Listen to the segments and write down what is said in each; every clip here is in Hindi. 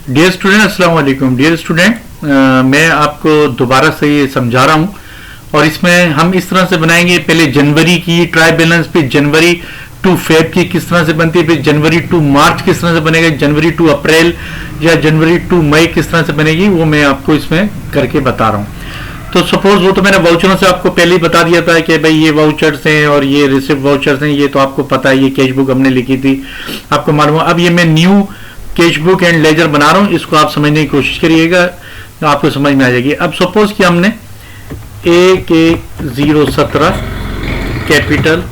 डियर स्टूडेंट, अस्सलाम वालेकुम। डियर स्टूडेंट, मैं आपको दोबारा से ये समझा रहा हूँ और इसमें हम इस तरह से बनाएंगे। पहले जनवरी की ट्राई बैलेंस, फिर जनवरी टू फेब की किस तरह से बनती है, फिर जनवरी टू मार्च किस तरह से बनेगा, जनवरी टू अप्रैल या जनवरी टू मई किस तरह से बनेगी, वो मैं आपको इसमें करके बता रहा हूँ। तो सपोज वो तो मैंने वाउचरों से आपको पहले ही बता दिया था कि भाई ये वाउचर्स हैं और ये रिसिप्ट वाउचर्स हैं, ये तो आपको पता है। ये कैश बुक हमने लिखी थी, आपको मालूम है। अब ये मैं new cash book and ledger बना रहा हूँ, इसको आप समझने की कोशिश करिएगा, आपको समझ में आ जाएगी। अब सपोज कि हमने 11017 कैपिटल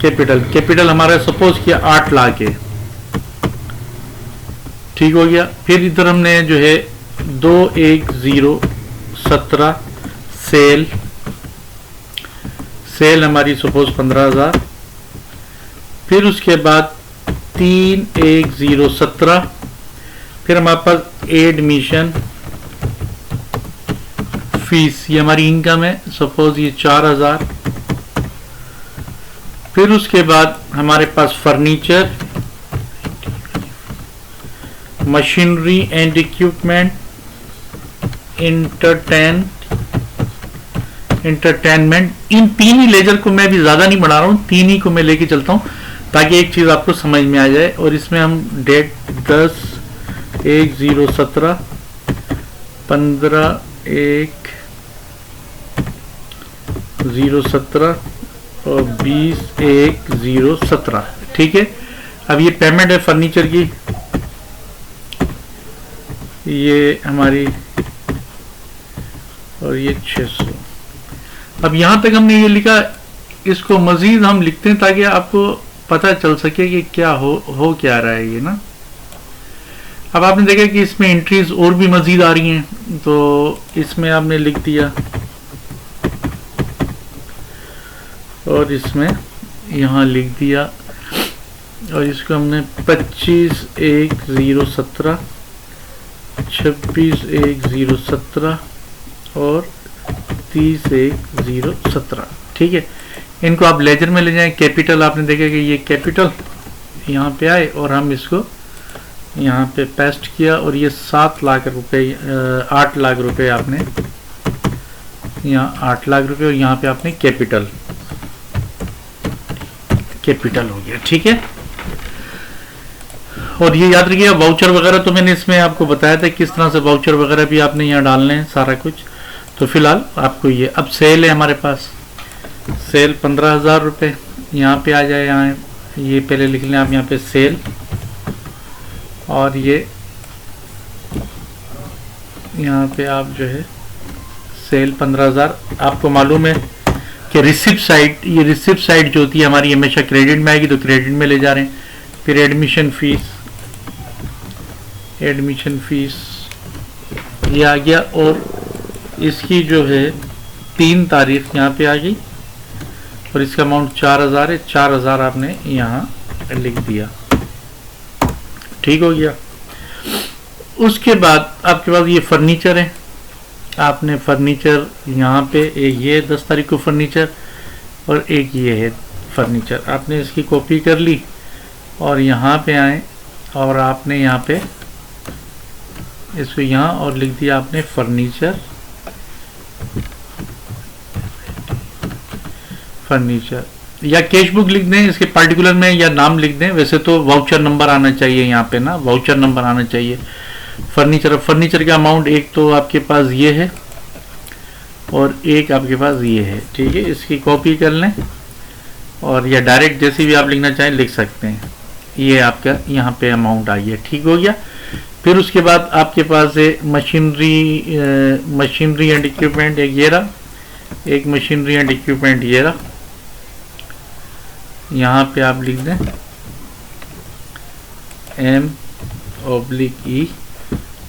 कैपिटल कैपिटल हमारा सपोज किया 8 लाख है, ठीक हो गया। फिर इधर हमने जो है 21017 सेल हमारी सपोज 15,000। फिर उसके बाद 31017, फिर हमारे पास एडमिशन फीस, ये हमारी इनकम है, सपोज ये 4,000। फिर उसके बाद हमारे पास furniture, machinery and equipment, entertainment. इन तीन ही लेजर को मैं भी ज्यादा नहीं बढ़ा रहा हूं, तीन ही को मैं लेके चलता हूं ताकि एक चीज आपको समझ में आ जाए। और इसमें हम डेट 10/1/017, 15/1/017 और 20/1/017, ठीक है। अब ये पेमेंट है फर्नीचर की, ये हमारी, और ये 600। अब यहां तक हमने ये लिखा, इसको मजीद हम लिखते हैं ताकि आपको पता चल सके कि क्या हो क्या रहा है ये ना। अब आपने देखा कि इसमें एंट्रीज और भी मजीद आ रही हैं, तो इसमें आपने लिख दिया और इसमें यहाँ लिख दिया, और इसको हमने 25/1/017, 26/1/017 और 30/1/017, ठीक है। इनको आप लेजर में ले जाएं। कैपिटल आपने देखा कि ये कैपिटल यहाँ पे आए और हम इसको यहाँ पे पेस्ट किया, और ये 7 लाख रुपए, 8 लाख रुपए आपने यहाँ 8 लाख रुपए, और यहाँ पे आपने कैपिटल हो गया, ठीक है। और ये याद रखिए, वाउचर वगैरह तो मैंने इसमें आपको बताया था किस तरह से वाउचर वगैरह भी आपने यहाँ डालने हैं, सारा कुछ। तो फिलहाल आपको ये, अब सेल है हमारे पास, सेल 15,000 रुपये, यहाँ पे आ जाए। यहाँ ये पहले लिख लें आप, यहाँ पे सेल, और ये यहाँ पे आप जो है सेल 15,000। आपको मालूम है कि रिसिप्ट साइड, ये रिसिप्ट साइड जो होती है हमारी हमेशा क्रेडिट में आएगी, तो क्रेडिट में ले जा रहे हैं। फिर एडमिशन फीस ये आ गया, और इसकी जो है 3 तारीख यहाँ पे आ गई, और इसका अमाउंट 4,000 है। 4,000 आपने यहाँ लिख दिया, ठीक हो गया। उसके बाद आपके पास ये फर्नीचर है, आपने फर्नीचर यहाँ पे एक ये 10 तारीख को फर्नीचर, और एक ये है फर्नीचर। आपने इसकी कॉपी कर ली और यहाँ पे आए, और आपने यहाँ पे इसको यहाँ और लिख दिया आपने फर्नीचर, या कैश बुक लिख दें इसके पार्टिकुलर में, या नाम लिख दें। वैसे तो वाउचर नंबर आना चाहिए यहाँ पे ना, वाउचर नंबर आना चाहिए। फर्नीचर का अमाउंट एक तो आपके पास ये है और एक आपके पास ये है, ठीक है। इसकी कॉपी कर लें, और या डायरेक्ट जैसे भी आप लिखना चाहें लिख सकते हैं। ये आपका यहाँ पे अमाउंट आ गया, ठीक हो गया। फिर उसके बाद आपके पास है मशीनरी एंड इक्विपमेंट, एक ये रहा, एक मशीनरी एंड इक्विपमेंट ये रहा। यहाँ पे आप लिख दें M/E,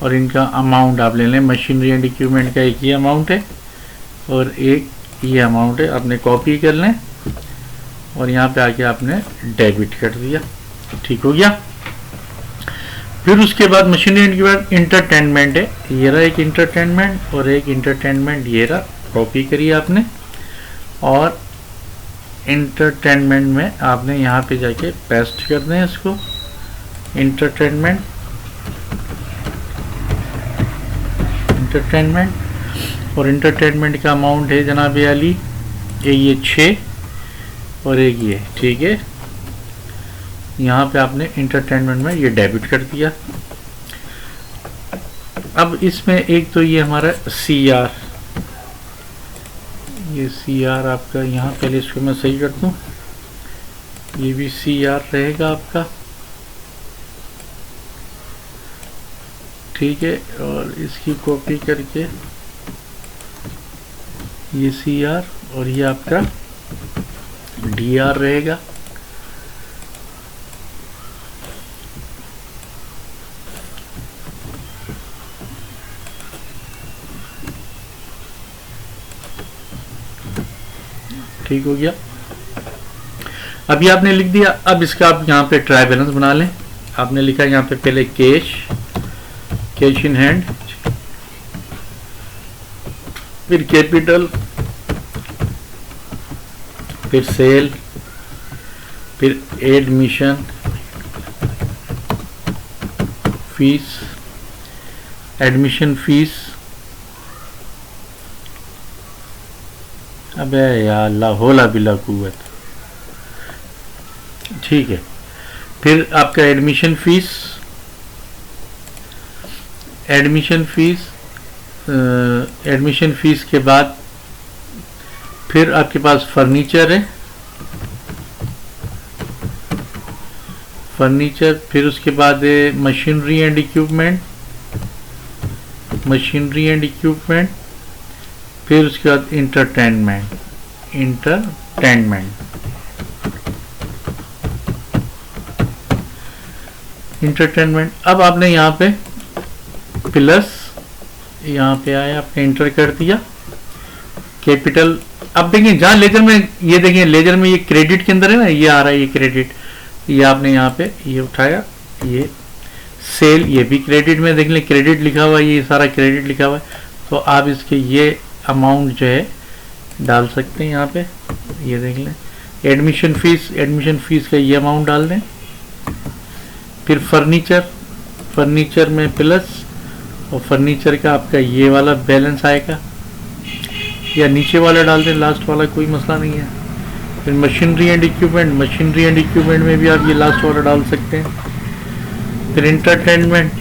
और इनका अमाउंट आप ले लें। मशीनरी एंड इक्विपमेंट का एक ये अमाउंट है और एक ये अमाउंट है, आपने कॉपी कर लें, और यहाँ पे आके आपने डेबिट कर दिया, ठीक हो गया। फिर उसके बाद मशीनरी एंड इक्विपमेंट इंटरटेनमेंट है, ये रहा एक इंटरटेनमेंट, और एक इंटरटेनमेंट ये रहा, कॉपी करिए आपने, और एंटरटेनमेंट में आपने यहाँ पे जाके पेस्ट कर दें इसको, एंटरटेनमेंट, इंटरटेनमेंट, और इंटरटेनमेंट का अमाउंट है जनाब अली ये 6 और एक ये, ठीक है। यहाँ पे आपने इंटरटेनमेंट में ये डेबिट कर दिया। अब इसमें एक तो ये हमारा CR, ये CR आपका यहाँ, पहले इसको मैं सही कर दूँ, ये भी CR रहेगा आपका, ठीक है। और इसकी कॉपी करके ये CR और ये आपका DR रहेगा। ठीक हो गया। अभी आपने लिख दिया। अब इसका आप यहाँ पे ट्राई बैलेंस बना लें। आपने लिखा यहाँ पे पहले कैश इन हैंड, फिर कैपिटल, फिर सेल, फिर एडमिशन फीस, एडमिशन फीस, अबे यार ला होला बिला कुव्वत, ठीक है। फिर आपका एडमिशन फीस, एडमिशन फीस के बाद फिर आपके पास फर्नीचर है, फर्नीचर, फिर उसके बाद है मशीनरी एंड इक्विपमेंट, फिर उसके बाद इंटरटेनमेंट। अब आपने यहाँ पे प्लस, यहाँ पे आया, आपने इंटर कर दिया कैपिटल। अब देखिए जहाँ लेजर में, ये देखिए लेजर में ये क्रेडिट के अंदर है ना, ये आ रहा है ये क्रेडिट, ये आपने यहाँ पे ये उठाया, ये सेल, ये भी क्रेडिट में देख लें, क्रेडिट लिखा हुआ है, ये सारा क्रेडिट लिखा हुआ है। तो आप इसके ये अमाउंट जो है डाल सकते हैं यहाँ पे, ये देख लें। एडमिशन फीस का ये अमाउंट डाल दें। फिर फर्नीचर में प्लस, और फर्नीचर का आपका ये वाला बैलेंस आएगा, या नीचे वाला डाल दें, लास्ट वाला कोई मसला नहीं है। फिर मशीनरी एंड इक्विपमेंट में भी आप ये लास्ट वाला डाल सकते हैं। फिर इंटरटेनमेंट,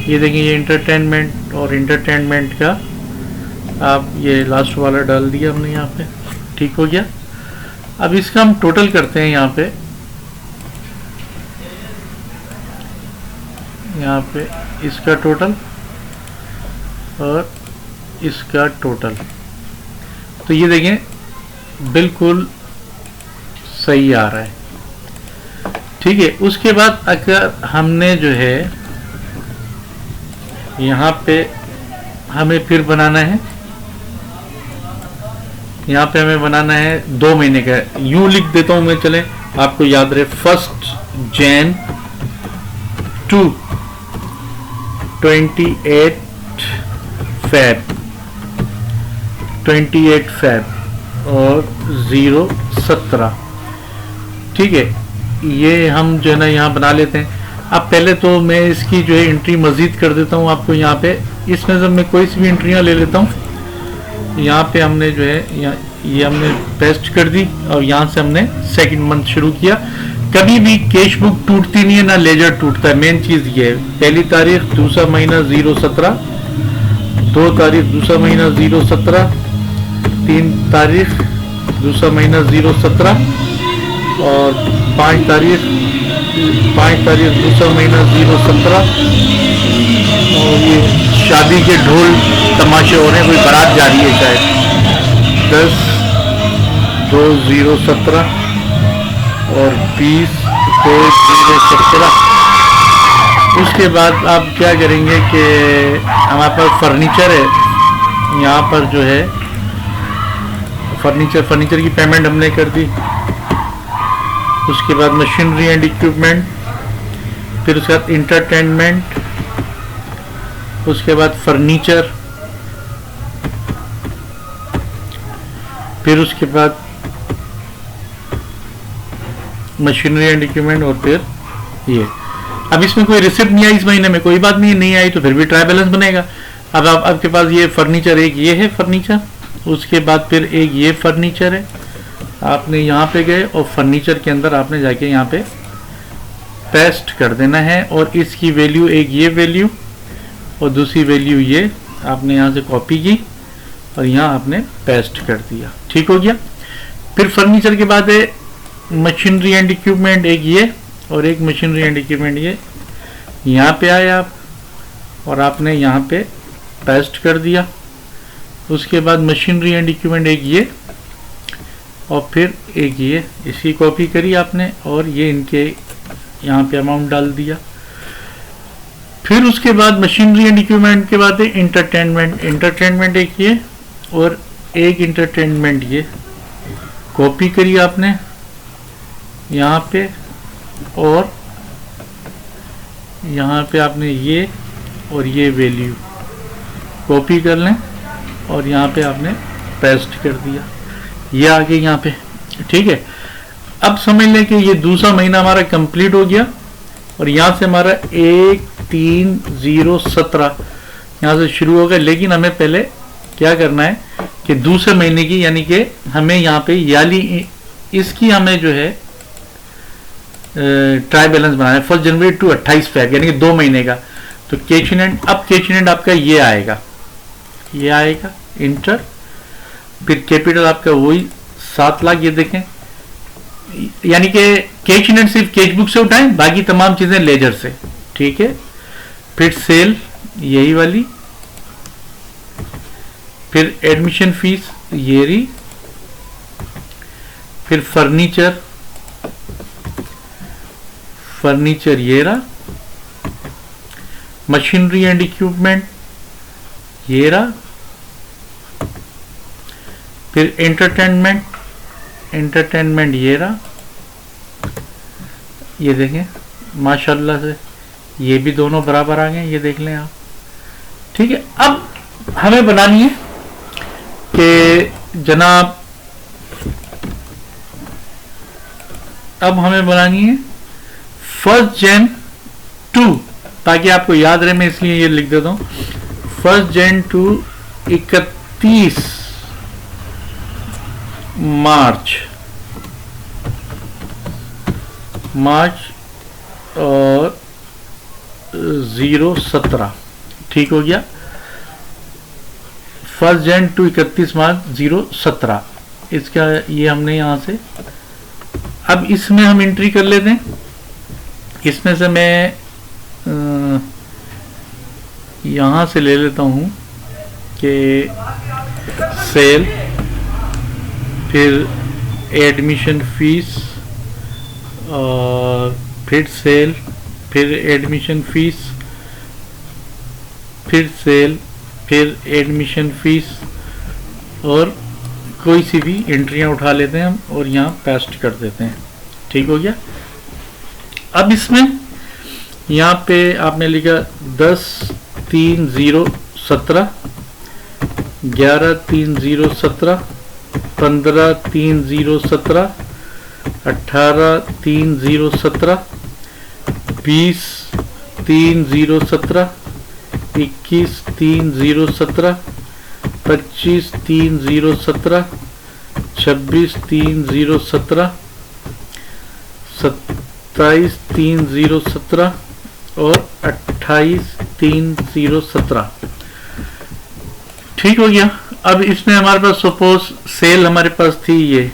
ये देखिए ये इंटरटेनमेंट, और इंटरटेनमेंट का आप ये लास्ट वाला डाल दिया हमने यहाँ पे, ठीक हो गया। अब इसका हम टोटल करते हैं यहाँ पे इसका टोटल और इसका टोटल, तो ये देखें बिल्कुल सही आ रहा है, ठीक है। उसके बाद अगर हमने जो है यहाँ पे हमें फिर बनाना है, यहाँ पे हमें बनाना है 2 महीने का, यूं लिख देता हूं मैं, चले आपको याद रहे, 1 Jan to 28 Feb और 0-17, ठीक है। ये हम जो है ना यहाँ बना लेते हैं। अब पहले तो मैं इसकी जो है एंट्री मजीद कर देता हूँ आपको यहाँ पे, इसमें से मैं कोई सी भी एंट्रियाँ ले लेता हूँ। यहाँ पे हमने जो है ये हमने पेस्ट कर दी, और यहाँ से हमने सेकंड मंथ शुरू किया। कभी भी कैश बुक टूटती नहीं है, ना लेजर टूटता है, मेन चीज़ ये है। पहली तारीख दूसरा महीना 0-17, 2 तारीख दूसरा महीना 0-17, 3 तारीख दूसरा महीना 0-17, और 5 तारीख दूसरा महीना 0-17। और ये शादी के ढोल तमाशे हो रहे हैं, कोई बारात जा रही है शायद। 10/2/017 और 20/2/017। उसके बाद आप क्या करेंगे कि हमारे पास फर्नीचर है, यहाँ पर जो है फर्नीचर की पेमेंट हमने कर दी। उसके बाद मशीनरी एंड इक्विपमेंट, फिर उसके बाद इंटरटेनमेंट, उसके बाद फर्नीचर, फिर उसके बाद मशीनरी एंड इक्विपमेंट, और फिर ये। अब इसमें कोई रिसिप्ट नहीं आई इस महीने में, कोई बात नहीं, नहीं आई तो फिर भी ट्राई बैलेंस बनेगा। अब आप आपके पास ये फर्नीचर, एक ये है फर्नीचर, उसके बाद फिर एक ये फर्नीचर है, आपने यहाँ पे गए और फर्नीचर के अंदर आपने जाके यहाँ पे पेस्ट कर देना है, और इसकी वैल्यू एक ये वैल्यू और दूसरी वैल्यू ये आपने यहाँ से कॉपी की और यहाँ आपने पेस्ट कर दिया। ठीक हो गया। फिर फर्नीचर के बाद है मशीनरी एंड इक्विपमेंट, एक ये और एक मशीनरी एंड इक्विपमेंट ये। यहाँ पे आए आप और आपने यहाँ पे पेस्ट कर दिया। उसके बाद मशीनरी एंड इक्विपमेंट एक ये और फिर एक ये, इसकी कॉपी करी आपने और ये इनके यहाँ पे अमाउंट डाल दिया। फिर उसके बाद मशीनरी एंड इक्विपमेंट के बाद है इंटरटेनमेंट, इंटरटेनमेंट एक ये और एक इंटरटेनमेंट ये, कॉपी करी आपने यहाँ पे और यहाँ पे आपने ये और ये वैल्यू कॉपी कर लें और यहाँ पे आपने पेस्ट कर दिया, ये आ गया यहाँ पे। ठीक है। अब समझ लें कि ये दूसरा महीना हमारा कंप्लीट हो गया और यहाँ से हमारा 1/3/0/17 यहाँ से शुरू होगा, लेकिन हमें पहले क्या करना है कि दूसरे महीने की, यानी कि हमें यहाँ पे याली इसकी हमें जो है ट्राई बैलेंस बनाना है 1 जनवरी टू 28 फेब, यानी कि 2 महीने का। तो कैश इन हैंड, अब कैश इन हैंड आपका ये आएगा, ये आएगा इंटर, फिर कैपिटल आपका वही 7 लाख, ये देखें, यानी कि कैश इन हैंड सिर्फ कैश बुक से उठाएं, बाकी तमाम चीजें लेजर से। ठीक है। फिर सेल यही वाली, फिर एडमिशन फीस ये रही, फिर फर्नीचर ये रहा, मशीनरी एंड इक्विपमेंट ये रहा, फिर एंटरटेनमेंट ये रहा, ये देखें माशाल्लाह से ये भी दोनों बराबर आ गए, ये देख लें आप। ठीक है। अब हमें बनानी है कि जनाब, अब हमें बनानी है 1 Jan 2, ताकि आपको याद रहे, मैं इसलिए ये लिख देता हूँ 1 Jan 2 31 मार्च और 017। ठीक हो गया। 1 Jan 2 31 मार्च 017, इसका ये हमने यहाँ से, अब इसमें हम एंट्री कर लेते हैं। इसमें से मैं यहाँ से ले लेता हूँ कि सेल, फिर एडमिशन फीस, और फिर सेल, फिर एडमिशन फीस, फिर सेल, फिर एडमिशन फीस, और कोई सी भी एंट्रियाँ उठा लेते हैं हम और यहाँ पेस्ट कर देते हैं। ठीक हो गया। अब इसमें यहाँ पे आपने लिखा 10/3/017, 11/3/017, 15/3/017, 18/3/017, 20/3/017, 21/3/017, 25/3/017, 26/3/017, 27/3/017 और 28/3/017। ठीक हो गया। अब इसमें हमारे पास सपोज सेल हमारे पास थी ये,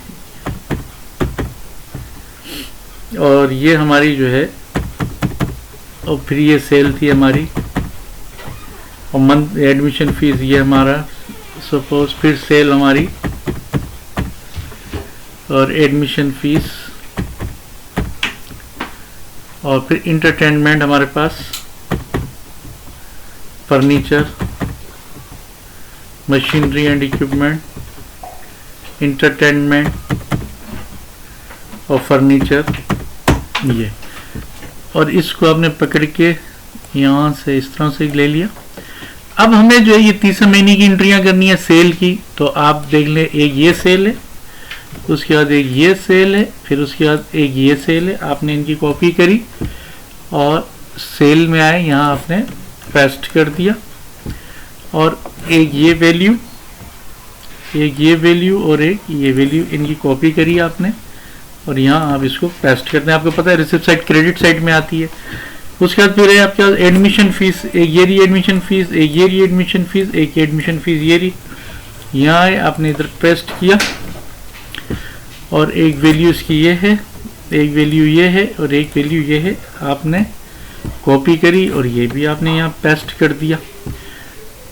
और ये हमारी जो है, और फिर ये सेल थी हमारी, और मंथ एडमिशन फीस ये हमारा सपोज, फिर सेल हमारी और एडमिशन फीस, और फिर इंटरटेनमेंट हमारे पास furniture, machinery and equipment, entertainment और फर्नीचर ये, और इसको आपने पकड़ के यहाँ से इस तरह से ले लिया। अब हमें जो है ये तीसरे महीने की एंट्रियाँ करनी है सेल की, तो आप देख लें, एक ये सेल है, उसके बाद एक ये सेल है, फिर उसके बाद एक ये सेल है, आपने इनकी कॉपी करी और सेल में आए, यहाँ आपने पेस्ट कर दिया। और एक ये वैल्यू, एक ये वैल्यू और एक ये वैल्यू, इनकी कॉपी करी आपने और यहाँ आप इसको पेस्ट करते हैं। आपको पता है रिसिप्ट साइड क्रेडिट साइड में आती है। उसके बाद फिर है आपके पास एडमिशन फीस, एक ये रही एडमिशन फीस, एक ये रही एडमिशन फीस, एक एडमिशन फीस ये रही, यहाँ है आपने इधर पेस्ट किया और एक वैल्यू इसकी ये है, एक वैल्यू ये है और एक वैल्यू ये है, आपने कॉपी करी और ये भी आपने यहाँ पेस्ट कर दिया।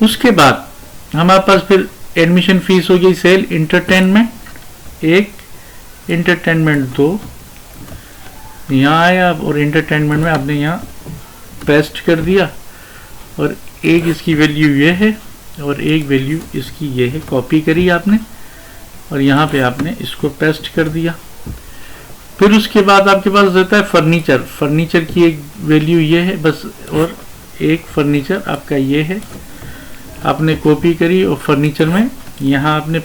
उसके बाद हमारे पास फिर एडमिशन फीस हो गई सेल इंटरटेनमेंट, एक इंटरटेनमेंट 2 यहाँ आया और इंटरटेनमेंट में आपने यहाँ पेस्ट कर दिया और एक इसकी वैल्यू ये है और एक वैल्यू इसकी ये है, कॉपी करी आपने और यहाँ पे आपने इसको पेस्ट कर दिया। फिर उसके बाद आपके पास रहता है फर्नीचर, फर्नीचर की एक वैल्यू ये है बस और एक फर्नीचर आपका ये है, आपने कॉपी करी और फर्नीचर में यहाँ आपने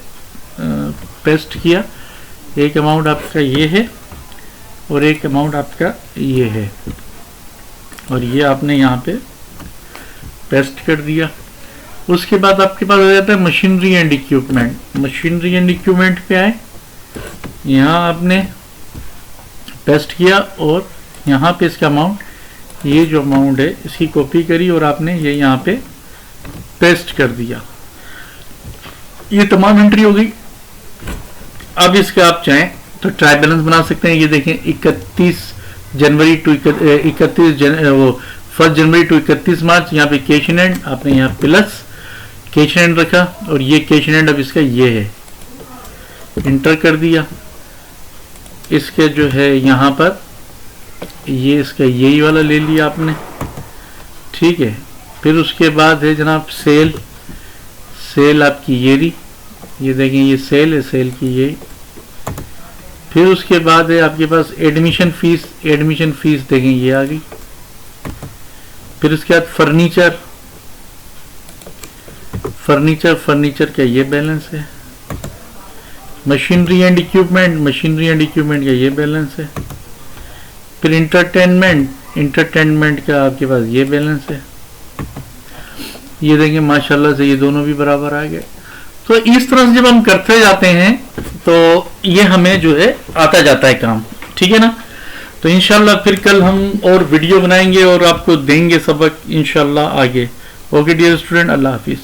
पेस्ट किया। एक अमाउंट आपका ये है और एक अमाउंट आपका ये है और ये आपने यहाँ पे पेस्ट कर दिया। उसके बाद आपके पास आ जाता है machinery and equipment, machinery and equipment पे आए, यहाँ आपने पेस्ट किया और यहाँ पे इसका अमाउंट, ये जो अमाउंट है इसकी कॉपी करी और आपने ये यहाँ पे पेस्ट कर दिया। ये तमाम एंट्री हो गई। अब इसका आप चाहें तो ट्राई बैलेंस बना सकते हैं। ये देखें 31 जनवरी टू 1 जनवरी टू 31 मार्च, यहाँ पे कैश इन हैंड आपने यहाँ प्लस कैश इन हैंड रखा और ये कैश इन हैंड अब इसका ये है, इंटर कर दिया। इसके जो है यहाँ पर ये इसका यही वाला ले लिया आपने, ठीक है। फिर उसके बाद है जनाब सेल, सेल आपकी ये रही, ये देखें ये सेल है, सेल की ये। फिर उसके बाद है आपके पास एडमिशन फीस, एडमिशन फीस देखें ये आ गई। फिर उसके बाद फर्नीचर, फर्नीचर, फर्नीचर का ये बैलेंस है। Machinery and equipment, machinery and equipment का ये बैलेंस है। फिर इंटरटेनमेंट, इंटरटेनमेंट का आपके पास ये बैलेंस है। ये देखें माशाल्लाह से ये दोनों भी बराबर आ गए। तो इस तरह से जब हम करते जाते हैं तो ये हमें जो है आता जाता है काम, ठीक है ना। तो इंशाल्लाह फिर कल हम और वीडियो बनाएंगे और आपको देंगे सबक इंशाल्लाह आगे। ओके डियर स्टूडेंट, अल्लाह हाफिज।